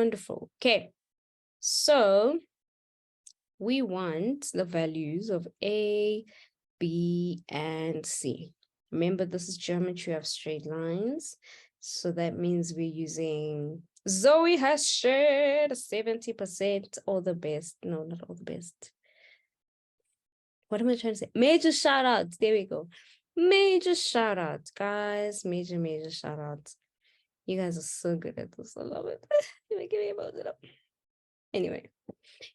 Wonderful. Okay. So we want the values of A, B, and C. Remember, this is geometry of straight lines. So that means we're using, Zoe has shared 70%, all the best. No, not all the best. What am I trying to say? Major shout outs. There we go. Major shout outs, guys. Major shout outs. You guys are so good at this. I love it. You're making me emotional. Anyway,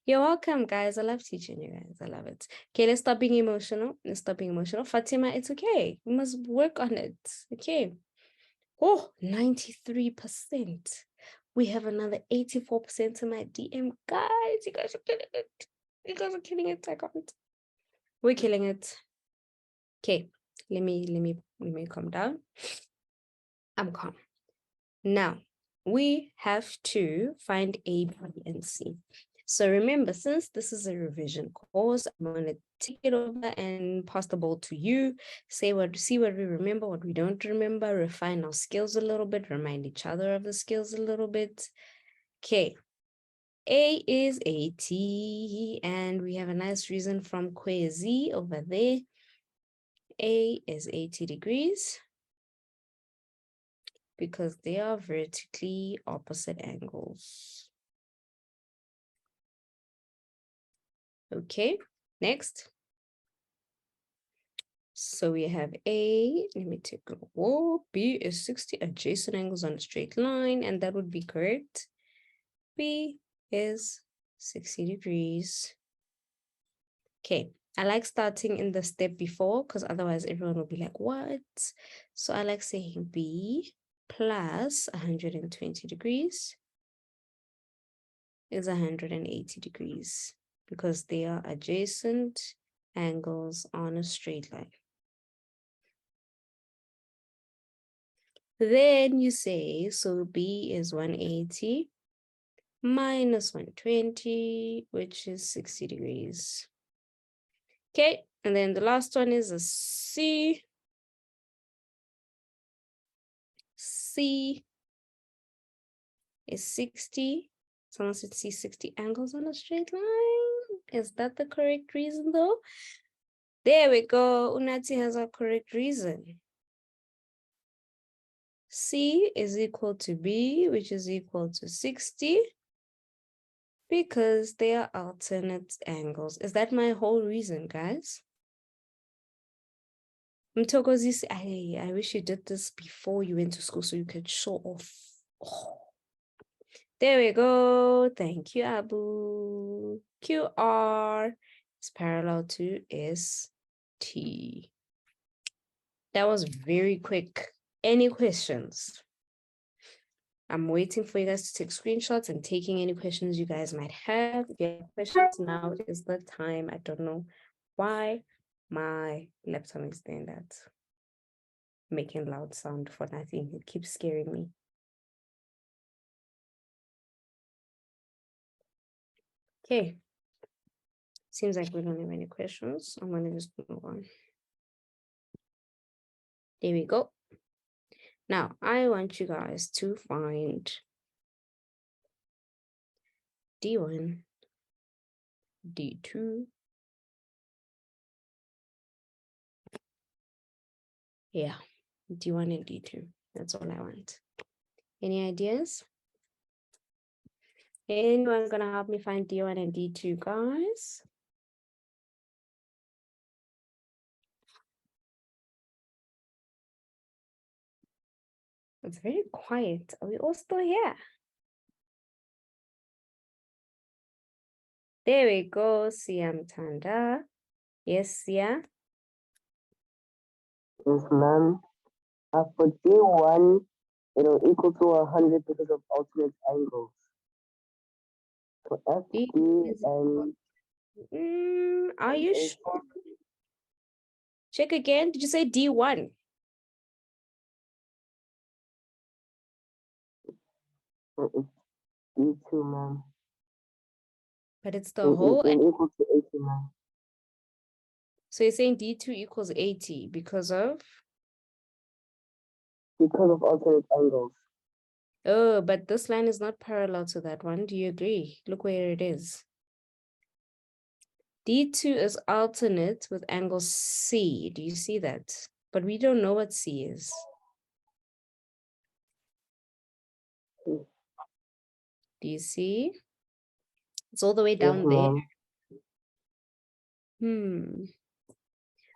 you're welcome, guys. I love teaching you guys. I love it. Okay, let's stop being emotional. Let's stop being emotional. Fatima, it's okay. We must work on it. Okay. Oh, 93%. We have another 84% in my DM. Guys, you guys are killing it. You guys are killing it. I can't. We're killing it. Okay, let me calm down. I'm calm. Now, we have to find A, B, and C. So remember, since this is a revision course, I'm going to take it over and pass the ball to you. See what we remember, what we don't remember, refine our skills a little bit, remind each other of the skills a little bit. Okay. A is 80, and we have a nice reason from Kwezi over there. A is 80 degrees because they are vertically opposite angles. Okay, next. So we have A, let me take a look. B is 60 adjacent angles on a straight line, and that would be correct. B is 60 degrees. Okay, I like starting in the step before because otherwise everyone will be like, what? So I like saying B plus 120 degrees is 180 degrees because they are adjacent angles on a straight line. Then you say, so B is 180 minus 120, which is 60 degrees. Okay, and then the last one is a C. C is 60. Someone said C 60 angles on a straight line. Is that the correct reason though? There we go. Unati has a correct reason. C is equal to B, which is equal to 60, because they are alternate angles. Is that my whole reason, guys? Mtokozi, I wish you did this before you went to school so you could show off. Oh. There we go. Thank you, Abu. QR is parallel to ST. That was very quick. Any questions? I'm waiting for you guys to take screenshots and taking any questions you guys might have. If you have questions, now is the time. I don't know why my laptop is doing that. Making loud sound for nothing. It keeps scaring me. Okay. Seems like we don't have any questions. I'm going to just move on. There we go. Now, I want you guys to find D1, D2. Yeah, D1 and D2. That's all I want. Any ideas? Anyone gonna help me find D1 and D2, guys? It's very quiet. Are we all still here? There we go, Siam Tanda. Yes, Sia. Yes, ma'am. For D1, it'll equal to 100 because of alternate angles. So FD and... Are you sure? Check again. Did you say D1? It's D2, ma'am. But it's the whole... It equals to 80, ma'am. So you're saying D2 equals 80 because of? Because of alternate angles. Oh, but this line is not parallel to that one. Do you agree? Look where it is. D2 is alternate with angle C. Do you see that? But we don't know what C is. Mm. Do you see? It's all the way Yes, down there. ma'am.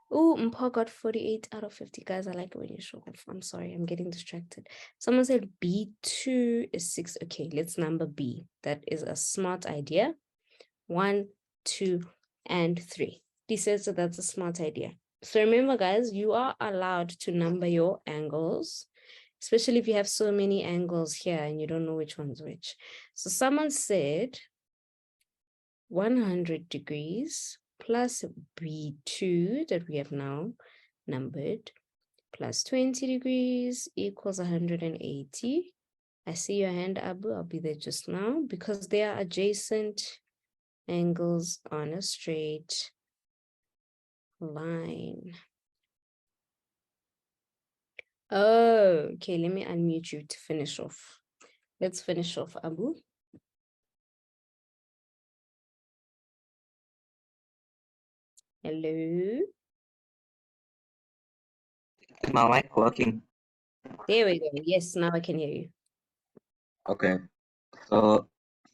Oh, Mpa got 48 out of 50. Guys, I like it when you show off. I'm sorry, I'm getting distracted. Someone said B2 is 6. Okay, let's number B. That is a smart idea. 1, 2, and 3. He says that that's a smart idea. So remember, guys, you are allowed to number your angles, especially if you have so many angles here and you don't know which one's which. So someone said 100 degrees plus B2 that we have now numbered plus 20 degrees equals 180. I see your hand, Abu. I'll be there just now because they are adjacent angles on a straight line. Oh, okay. Let me unmute you to finish off. Let's finish off, Abu. Hello. Is my mic working? There we go. Yes, now I can hear you. Okay. So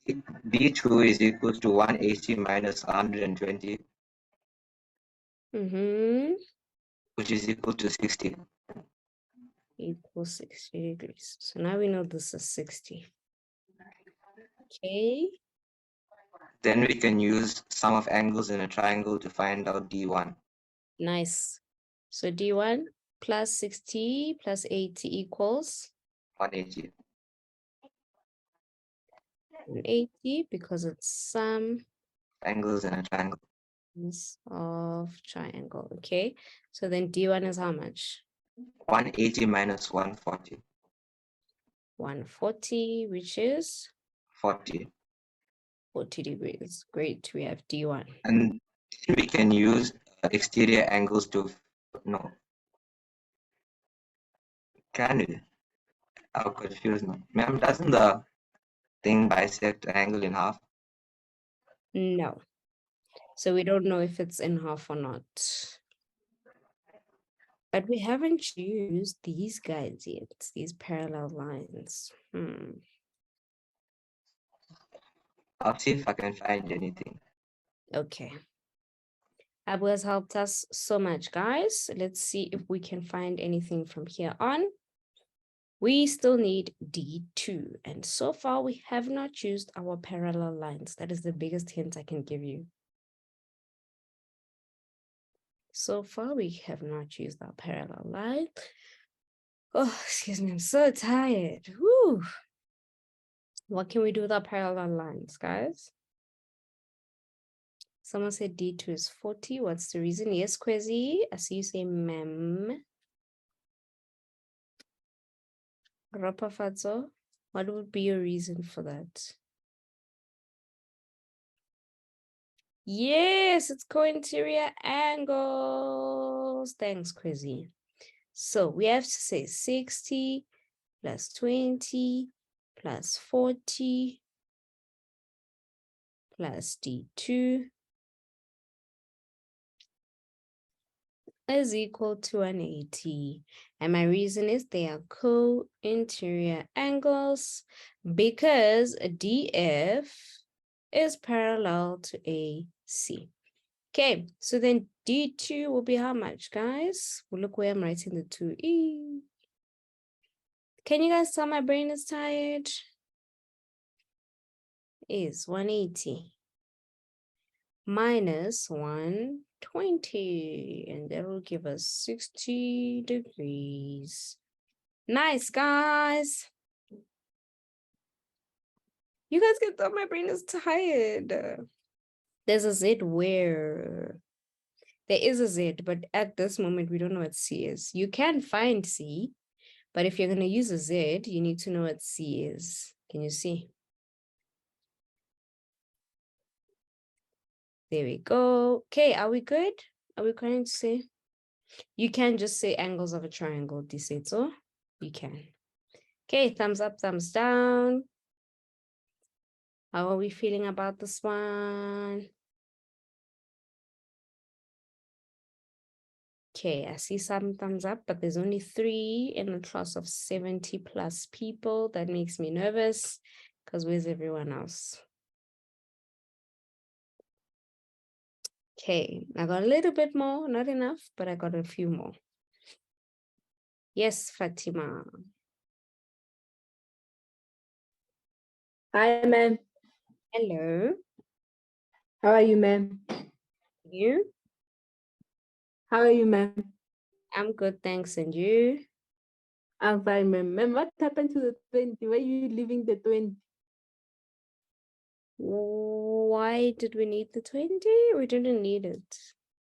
B2 is equal to 180 minus 120, which is equal to 60. Equals 60 degrees. So now we know this is 60. Okay. Then we can use sum of angles in a triangle to find out D1. Nice. So D1 plus 60 plus 80 equals 180. 180 because it's sum Angles in a triangle. of triangle. Okay. So then D1 is how much? 180 minus 140. 140, which is 40. 40 degrees. Great. We have D1. And we can use exterior angles to, no. Can we? I'm confused now. Ma'am, doesn't the thing bisect an angle in half? No. So we don't know if it's in half or not. But we haven't used these guys yet, these parallel lines. I'll see if I can find anything. Okay. Abu has helped us so much, guys. Let's see if we can find anything from here on. We still need D2. And so far, we have not used our parallel lines. That is the biggest hint I can give you. So far, we have not used our parallel line. Oh, excuse me, I'm so tired. Woo. What can we do with our parallel lines, guys? Someone said D2 is 40. What's the reason? Yes, Kwezi. I see you say mem. Rapafatso, what would be your reason for that? Yes, it's co-interior angles. Thanks, Kwezi. So we have to say 60 plus 20 plus 40 plus D2 is equal to 180. And my reason is they are co-interior angles because DF is parallel to AC. Okay, so then D2 will be how much, guys? Well, look where I'm writing the 2E. Can you guys tell my brain is tired? Is 180 minus 120, and that will give us 60 degrees. Nice, guys. You guys can tell my brain is tired. There's a Z where? There is a Z, but at this moment, we don't know what C is. You can find C, but if you're going to use a Z, you need to know what C is. Can you see? There we go. Okay, are we good? Are we going to say? You can just say angles of a triangle, Diseto. You can. Okay, thumbs up, thumbs down. How are we feeling about this one? Okay, I see some thumbs up, but there's only 3 in a class of 70 plus people. That makes me nervous because where's everyone else? Okay, I got a little bit more, not enough, but I got a few more. Yes, Fatima. Hi, ma'am. Hello. How are you, ma'am? You? How are you, ma'am? I'm good, thanks. And you? I'm fine, ma'am. Ma'am, what happened to the 20? Why are you leaving the 20? Why did we need the 20? We didn't need it.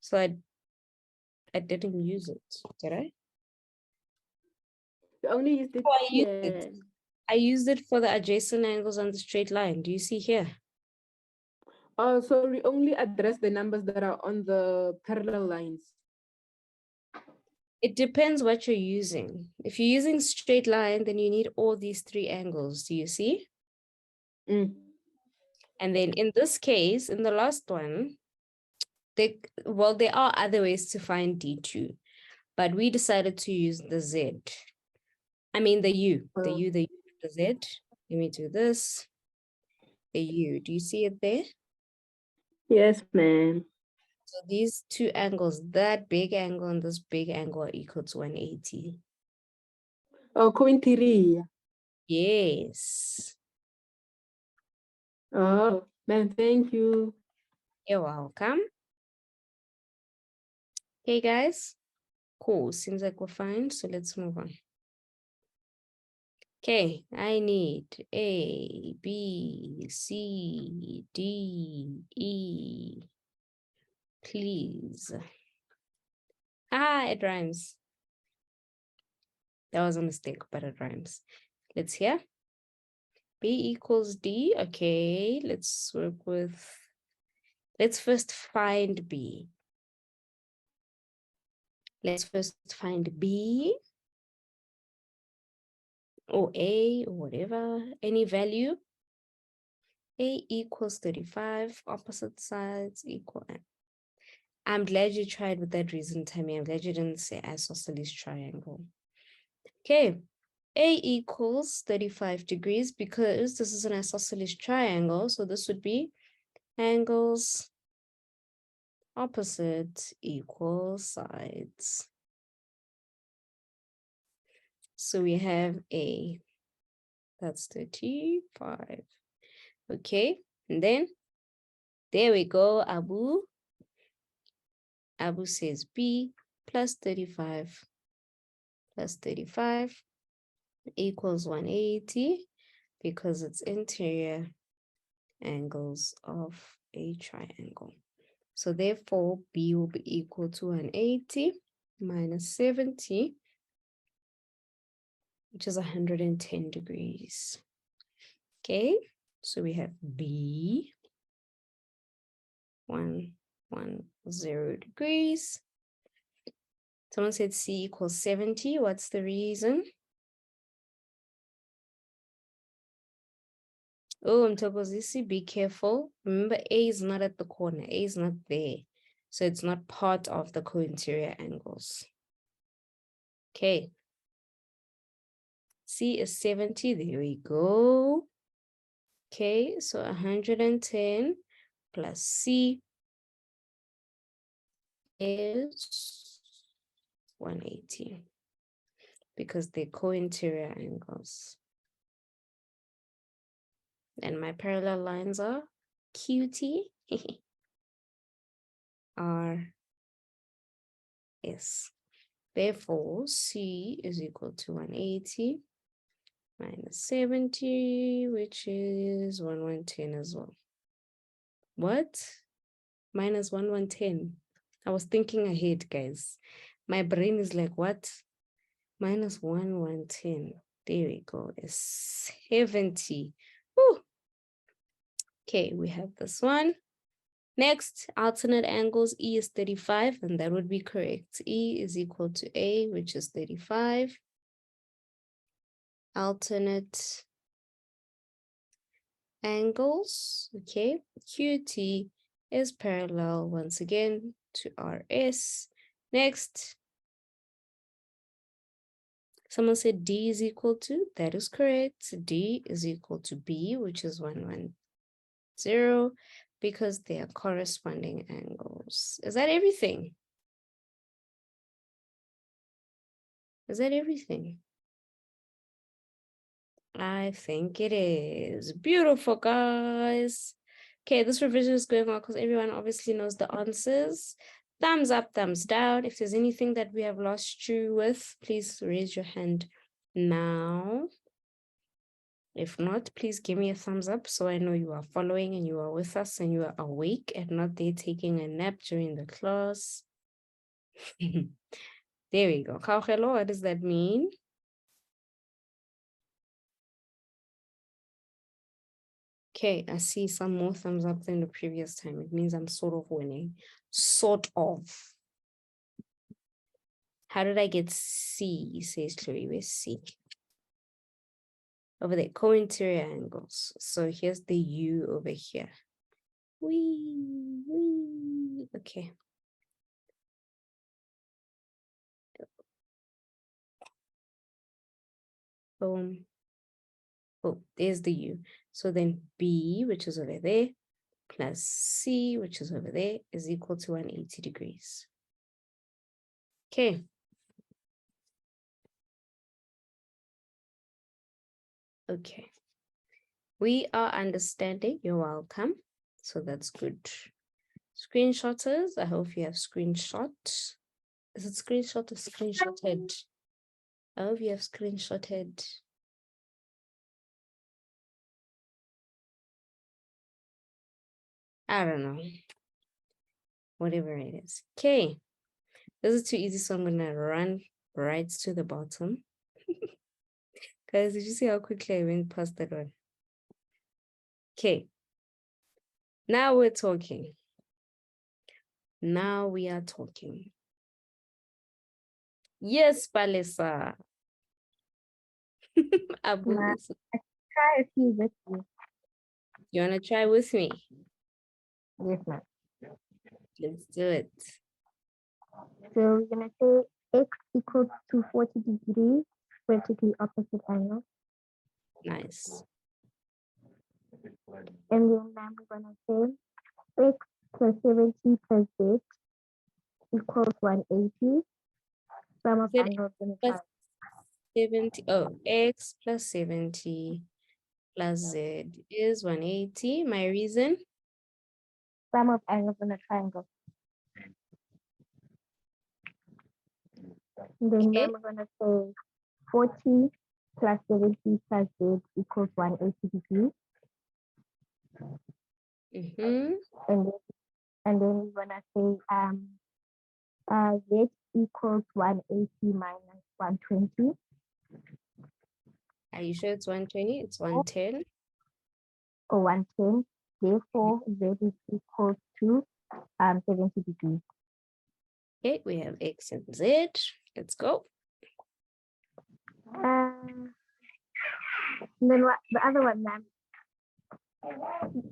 So I didn't use it, did I? You only used it Oh, I used here. it. I used it for the adjacent angles on the straight line. Do you see here? Oh, so we only address the numbers that are on the parallel lines. It depends what you're using. If you're using straight line, then you need all these 3 angles. Do you see? Mm. And then in this case, in the last one, there are other ways to find D2, but we decided to use the Z. I mean the U, the U, the Z. Let me do this. The U, do you see it there? Yes, ma'am. So these 2 angles, that big angle and this big angle are equal to 180. Oh, Cointeria. Yes. Oh, ma'am, thank you. You're welcome. Okay, guys. Cool. Seems like we're fine. So let's move on. Okay, I need A, B, C, D, E. Please. Ah, it rhymes. That was a mistake, but it rhymes. Let's hear. B equals D. Okay, let's work with, let's first find B. Let's first find B or A or whatever, any value. A equals 35, opposite sides equal. I'm glad you tried with that reason, Tammy. I'm glad you didn't say isosceles triangle. Okay, A equals 35 degrees because this is an isosceles triangle. So this would be angles opposite equal sides. So we have A, that's 35. Okay, and then there we go, Abu. Abu says B plus 35 plus 35 equals 180 because it's interior angles of a triangle. So therefore, B will be equal to 180 minus 70, which is 110 degrees. Okay, so we have B, 110 degrees. Someone said C equals 70. What's the reason? Oh, Mthokozisi, be careful. Remember, A is not at the corner. A is not there. So it's not part of the co-interior angles. Okay. C is 70. There we go. Okay, so 110 plus C is 180 because they're co-interior angles. And my parallel lines are QT, R, S. Therefore, C is equal to 180 minus 70, which is 110 as well. What? Minus 110. I was thinking ahead, guys. My brain is like, what? Minus 110. There we go. It's 70. Whew. Okay, we have this one. Next, alternate angles, E is 35, and that would be correct. E is equal to A, which is 35. alternate angles. Okay, QT is parallel once again to RS. Next, someone said D is equal to, that is correct. D is equal to B, which is 110, because they are corresponding angles. Is that everything? Is that everything? I think it is. Beautiful, guys. Okay, this revision is going well because everyone obviously knows the answers. Thumbs up, thumbs down. If there's anything that we have lost you with, please raise your hand now. If not, please give me a thumbs up so I know you are following and you are with us and you are awake and not there taking a nap during the class. There we go. Hello, what does that mean? Okay, I see some more thumbs up than the previous time. It means I'm sort of winning. Sort of. How did I get C, says Chloe? Where's C? Over there, co-interior angles. So here's the U over here. Wee. Okay. Boom. Oh, there's the U. So then B, which is over there, plus C, which is over there, is equal to 180 degrees. Okay. Okay. We are understanding. You're welcome. So that's good. Screenshotters, I hope you have screenshot. Is it screenshot or screenshotted? I hope you have screenshotted. I don't know. Whatever it is. Okay. This is too easy, so I'm going to run right to the bottom. Guys, did you see how quickly I went past that one? Okay. Now we're talking. Now we are talking. Yes, Palesa. Try a few with you. You want to try with me? Yes, ma'am. Let's do it. So we're gonna say x equals to 40 degrees, vertically opposite angle. Nice. And then now we're gonna say x plus 70 plus z equals 180. Sum of Z angles in the plus 70. Oh, x plus 70 plus z is 180. My reason? sum of angles in a triangle. And then Okay. now we're gonna say 40 plus 70 plus z equals 180 degrees. And then we're gonna say z equals 180 minus 120. Are you sure it's 120? It's 110. Or 110. Therefore, z is equal to 70 degrees. Okay, we have x and z. Let's go. And then what the other one, ma'am?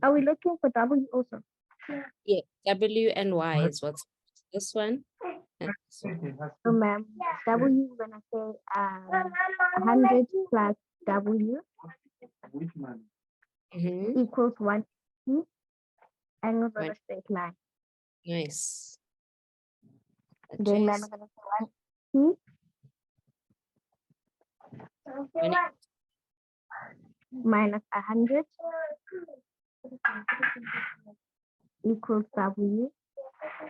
Are we looking for W also? Yeah, w and y is what's this one. And this one. So, ma'am, W we're gonna say 100 plus W equals 180, angle on a straight line. Nice. Then, ma'am, we're gonna say 180 minus 100 equals W.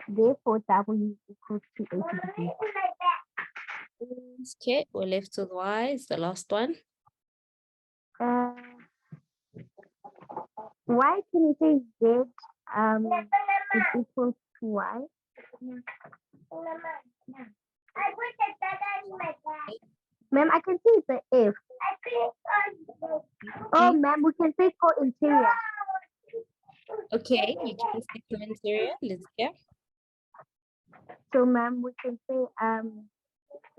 Therefore, W equals to 80 degrees. Okay, we're left with y. It's the last one. Why can you say Z is equal to Y? Ma'am, I can see it's an F. Oh, ma'am, we can say co-interior. Okay, you can say co-interior. Let's go. So, ma'am, we can say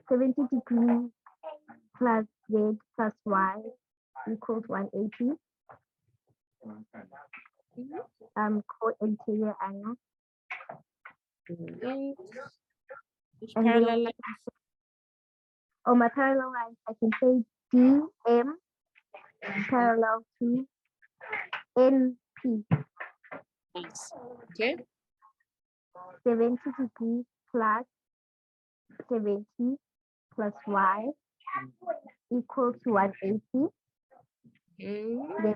70 degrees plus z plus y equals 180. Co-interior angle. Which And parallel then, line? my parallel lines, I can say DM parallel to NP. Nice. Okay. 70 degrees plus 70 plus y equals to 180. Then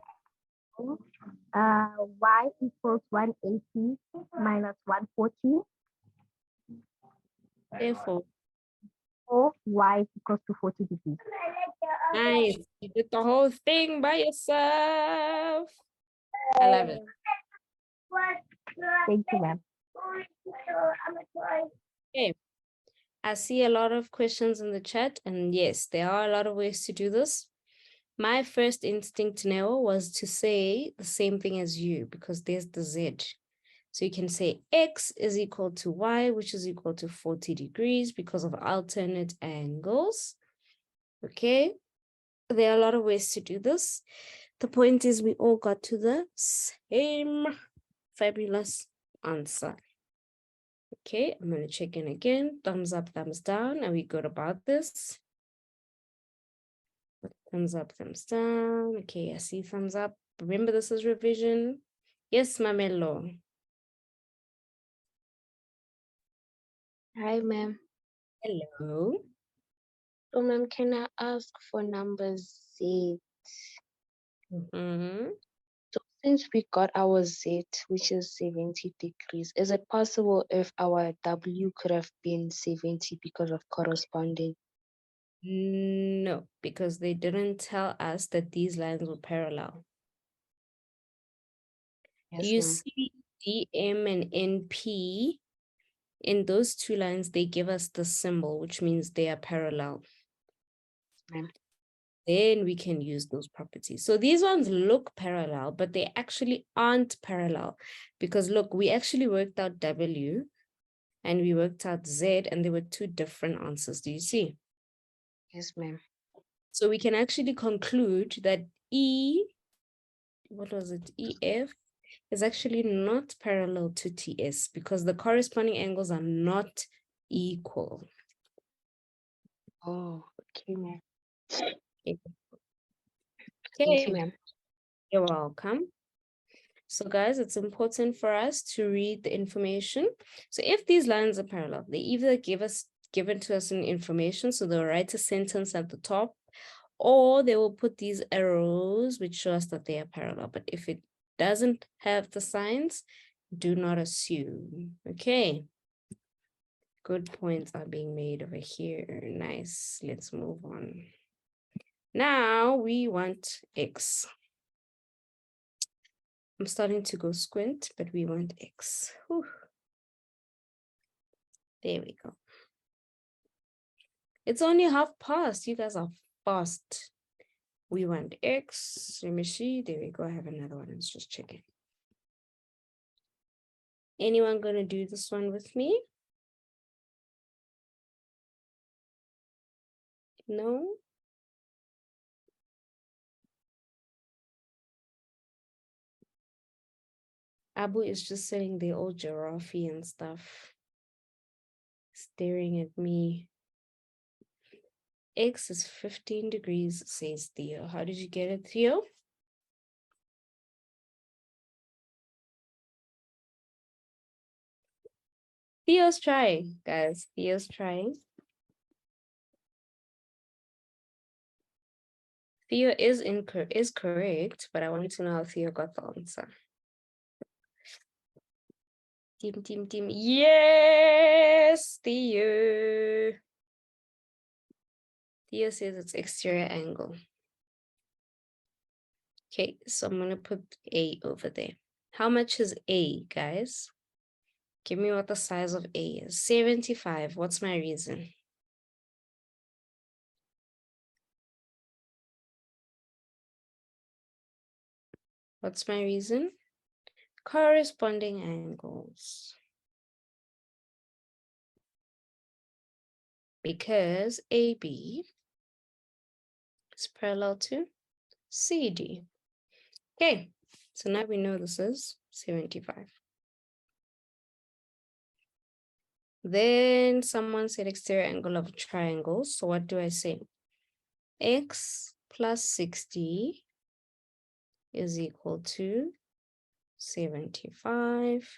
y equals 180 minus 140. Therefore, Or y equals to 40 degrees. nice. You did the whole thing by yourself. I love it. Thank you, ma'am. Okay. I see a lot of questions in the chat, and yes, there are a lot of ways to do this. My first instinct now was to say the same thing as you, because there's the Z. So you can say X is equal to Y, which is equal to 40 degrees because of alternate angles. Okay. There are a lot of ways to do this. The point is we all got to the same fabulous answer. Okay, I'm going to check in again. Thumbs up, thumbs down. Are we good about this? Thumbs up, thumbs down. Okay, I see thumbs up. Remember, this is revision. Yes, Mamelo. Hi, ma'am. Hello. So, ma'am, can I ask for number Z? Mhm. So, since we got our Z, which is 70 degrees, is it possible if our W could have been 70 because of corresponding? No, because they didn't tell us that these lines were parallel. Do Yes, you ma'am. see DM and NP? In those two lines, they give us the symbol, which means they are parallel. Ma'am. Then we can use those properties. So these ones look parallel, but they actually aren't parallel because look, we actually worked out W and we worked out Z and there were two different answers. Do you see? Yes, ma'am. So we can actually conclude that what was it? EF is actually not parallel to TS because the corresponding angles are not equal. Oh, okay, ma'am. Okay. Thank you, ma'am. You're welcome. So guys, it's important for us to read the information. So if these lines are parallel, they either given to us in information, so they'll write a sentence at the top, or they will put these arrows which show us that they are parallel. But if it doesn't have the signs, do not assume. Okay. Good points are being made over here. Nice. Let's move on. Now we want X. I'm starting to go squint, but we want X. Whew. There we go. It's only past. You guys are fast. We want X. Let me see. There we go. I have another one. Let's just check it. Anyone gonna do this one with me? No? Abu is just sitting there all giraffe and stuff, staring at me. X is 15 degrees, says Theo. How did you get it, Theo? Theo's trying, guys. Theo's trying. Theo is correct, but I want to know how Theo got the answer. Team. Yes, Theo. Theo says it's exterior angle. Okay, so I'm going to put A over there. How much is A, guys? Give me what the size of A is. 75. What's my reason? What's my reason? Corresponding angles. Because AB is parallel to CD. Okay, so now we know this is 75. Then someone said exterior angle of a triangle. So what do I say? X plus 60 is equal to 75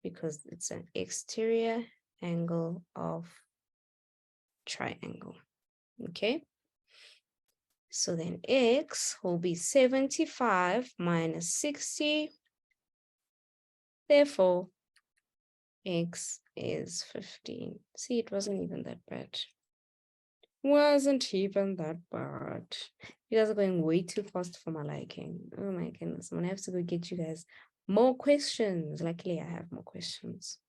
because it's an exterior angle of triangle. Okay. So then X will be 75 minus 60. Therefore, X is 15. See, it wasn't even that bad. Wasn't even that bad. You guys are going way too fast for my liking. Oh my goodness. I'm gonna have to go get you guys more questions. Luckily, I have more questions.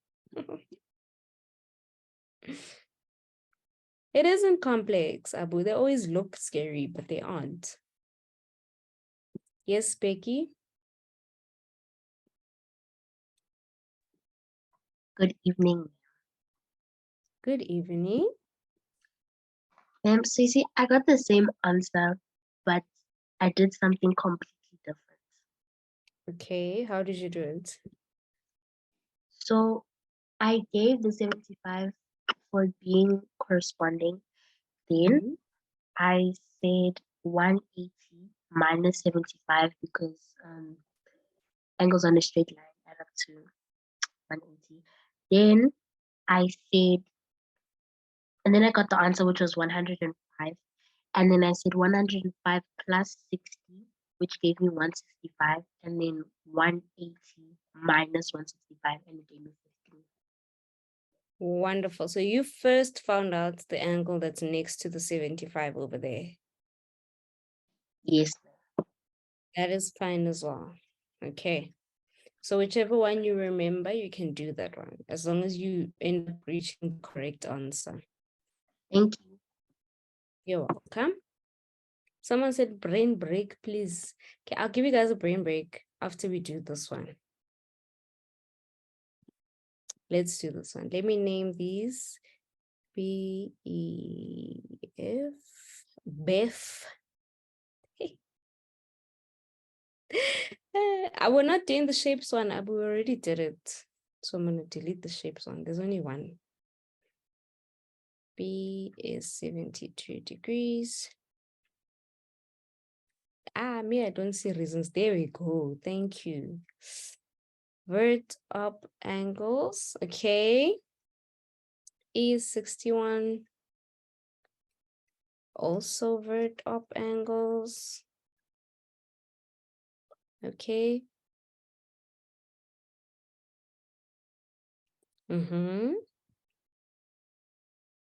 It isn't complex, Abu. They always look scary, but they aren't. Yes, Becky? Good evening. Good evening. So you see, I got the same answer, but I did something completely different. Okay, how did you do it? So I gave the 75 for being corresponding. Then Mhm. I said 180 minus 75 because angles on a straight line add up to 180. Then I said, and then I got the answer, which was 105. And then I said 105 plus 60, which gave me 165, and then 180 minus 165, and it gave me 15. Wonderful. So you first found out the angle that's next to the 75 over there. Yes. That is fine as well. Okay. So whichever one you remember, you can do that one, as long as you end up reaching the correct answer. Thank you. You're welcome. Someone said brain break, please. Okay, I'll give you guys a brain break after we do this one. Let's do this one. Let me name these. B-E-F. Beth. I will not doing the shapes one. We already did it. So I'm going to delete the shapes one. There's only one. B is 72 degrees. Me, I don't see reasons. There we go. Thank you. Vert up angles. Okay. E is 61. Also vert up angles. Okay.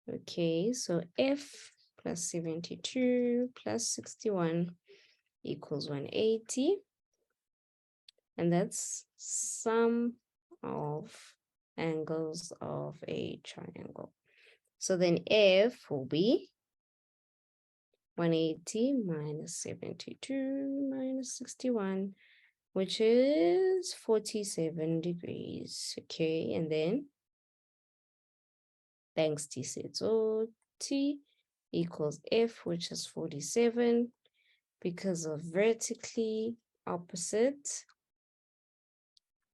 Okay, so F plus 72 plus 61 equals 180. And that's sum of angles of a triangle. So then F will be 180 minus 72 minus 61, which is 47 degrees. Okay, and then thanks T said so T equals F, which is 47 because of vertically opposite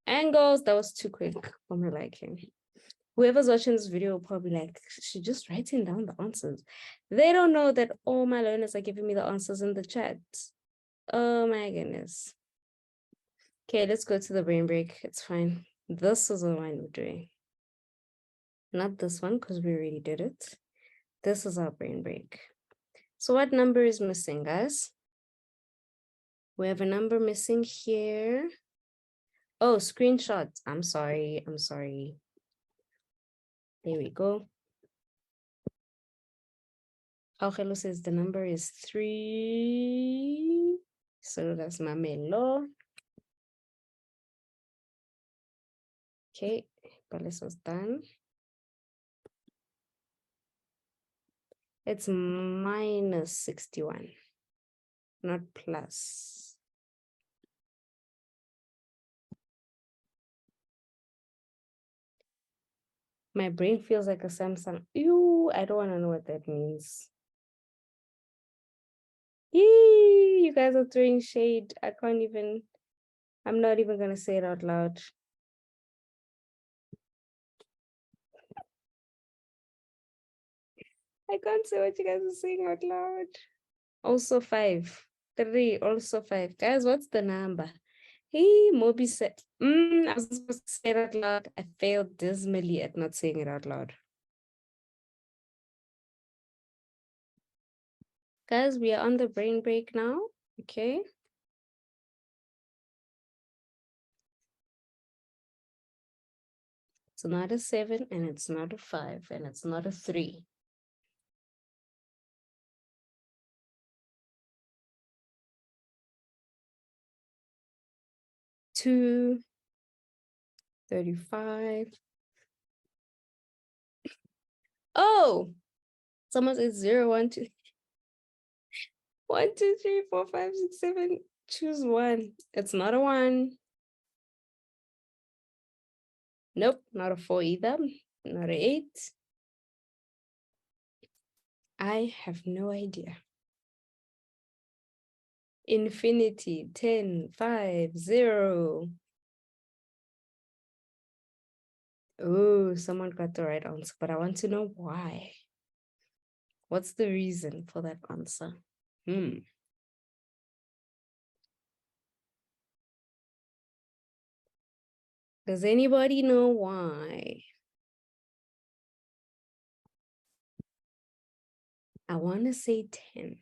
angles. That was too quick for my liking. Whoever's watching this video will probably like, she's just writing down the answers. They don't know that all my learners are giving me the answers in the chat. Oh my goodness. Okay, let's go to the brain break. It's fine. This is the one we're doing. Not this one, because we already did it. This is our brain break. So what number is missing, guys? We have a number missing here. Oh, screenshot. I'm sorry. There we go. Augelo says the number is 3. So that's Mamelo. Okay, Paliso's done. It's minus 61, not plus. My brain feels like a Samsung. Ew, I don't want to know what that means. Yee, you guys are throwing shade. I'm not even gonna say it out loud. I can't say what you guys are saying out loud. Also 5. 3, also 5. Guys, what's the number? Hey, Moby said, I was supposed to say it out loud. I failed dismally at not saying it out loud. Guys, we are on the brain break now. Okay. It's not a 7 and it's not a 5 and it's not a 3. Two, 35. Oh, someone says 0, 1, 2, 1, 2, 3, 4, 5, 6, 7. Choose one. It's not a 1. Nope, not a 4 either. Not a 8. I have no idea. Infinity, 10, 5, 0. Oh, someone got the right answer, but I want to know why. What's the reason for that answer? Does anybody know why? I want to say 10.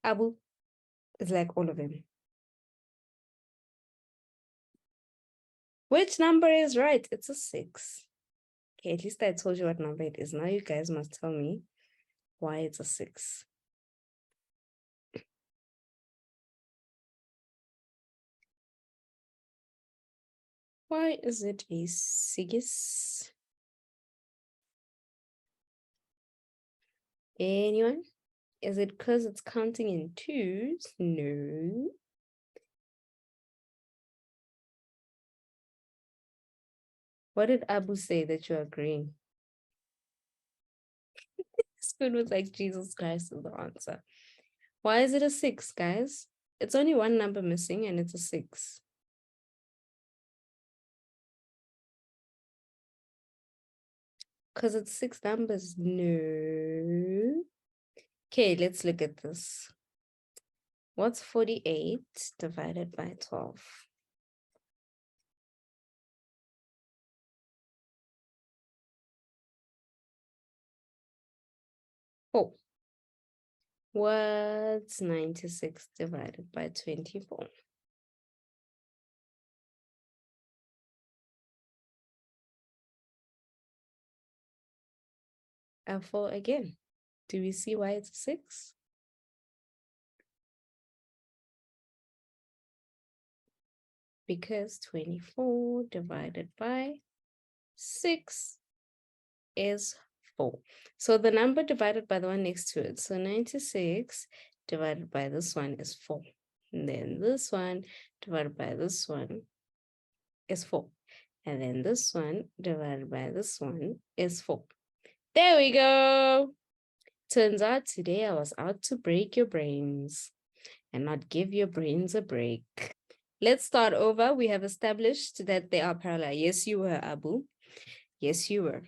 Abu, it's like all of them. Which number is right? It's a 6. Okay, at least I told you what number it is. Now you guys must tell me why it's a 6. Why is it a 6? Anyone? Is it because it's counting in 2s? No. What did Abu say that you're agreeing? Spoon was like, Jesus Christ is the answer. Why is it a 6, guys? It's only one number missing and it's a 6. Because it's 6 numbers. No. Okay, let's look at this. What's 48 divided by 12? Oh. What's 96 divided by 24? And 4 again. Do we see why it's a 6? Because 24 divided by 6 is 4. So the number divided by the one next to it. So 96 divided by this one is 4. And then this one divided by this one is 4. And then this one divided by this one is 4. There we go. Turns out today I was out to break your brains and not give your brains a break. Let's start over. We have established that they are parallel. Yes, you were, Abu. Yes, you were.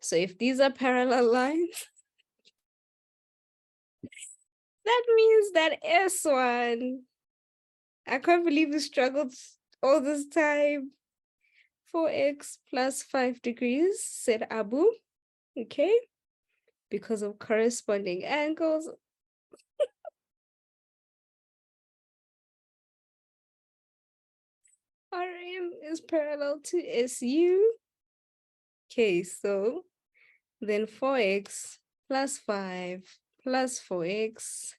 So if these are parallel lines, that means that S1, I can't believe you struggled all this time. 4x plus 5 degrees, said Abu. Okay. Because of corresponding angles. RM is parallel to SU. Okay, so then 4x plus 5 plus 4x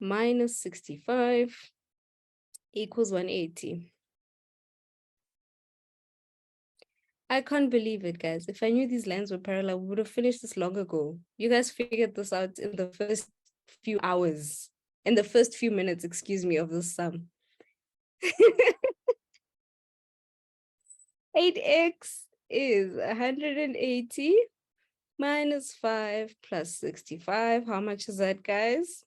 minus 65 equals 180. I can't believe it, guys. If I knew these lines were parallel, we would have finished this long ago. You guys figured this out in the first few hours, in the first few minutes, excuse me, of this sum. 8x is 180 minus 5 plus 65. How much is that, guys?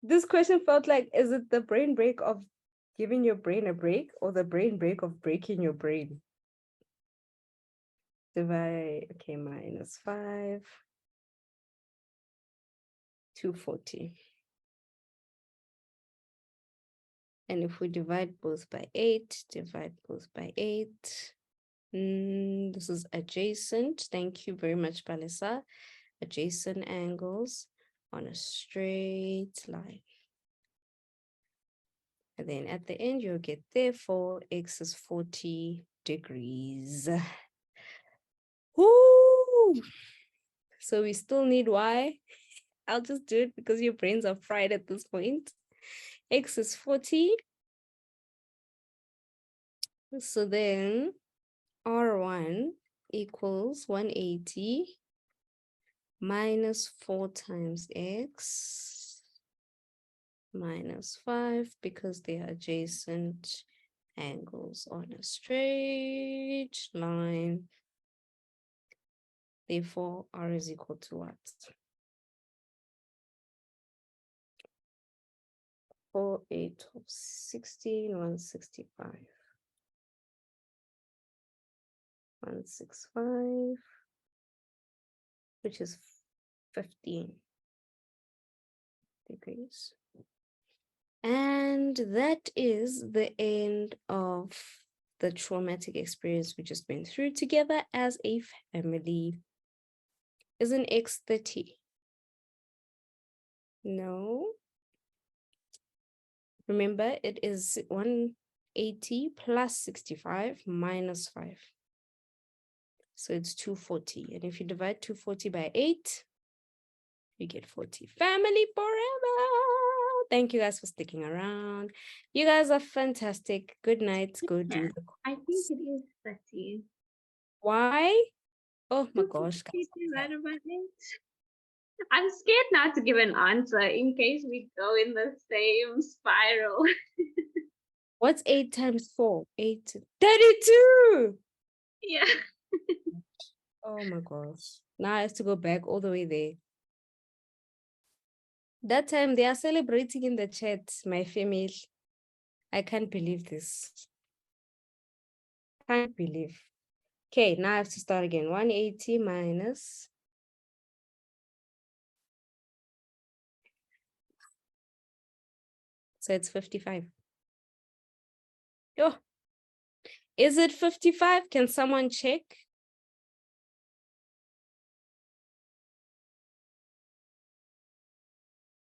This question felt like, is it the brain break of giving your brain a break or the brain break of breaking your brain? Divide, okay, minus 5, 240. And if we divide both by 8, divide both by 8. This is adjacent. Thank you very much, Palisa. Adjacent angles on a straight line. And then at the end, you'll get therefore x is 40 degrees. Woo! So we still need y. I'll just do it because your brains are fried at this point. X is 40. So then R1 equals 180 minus 4 times x minus 5 because they are adjacent angles on a straight line. Therefore, R is equal to what? 4, 8, 12, 16, 165. 165, which is 15 degrees. And that is the end of the traumatic experience we just went through together as a family. Isn't X 30? No. Remember, it is 180 plus 65 minus 5. So it's 240. And if you divide 240 by 8, you get 40. Family forever. Thank you guys for sticking around. You guys are fantastic. Good night. Go do the I think it is 30. Why? Oh my gosh. 240 divided by 8. I'm scared now to give an answer in case we go in the same spiral. What's 8 times 4? 8. 32. Yeah. Oh my gosh. Now I have to go back all the way there. That time they are celebrating in the chat, my family. I can't believe this. Can't believe. Okay, now I have to start again. 180 minus. So it's 55. Oh, is it 55? Can someone check?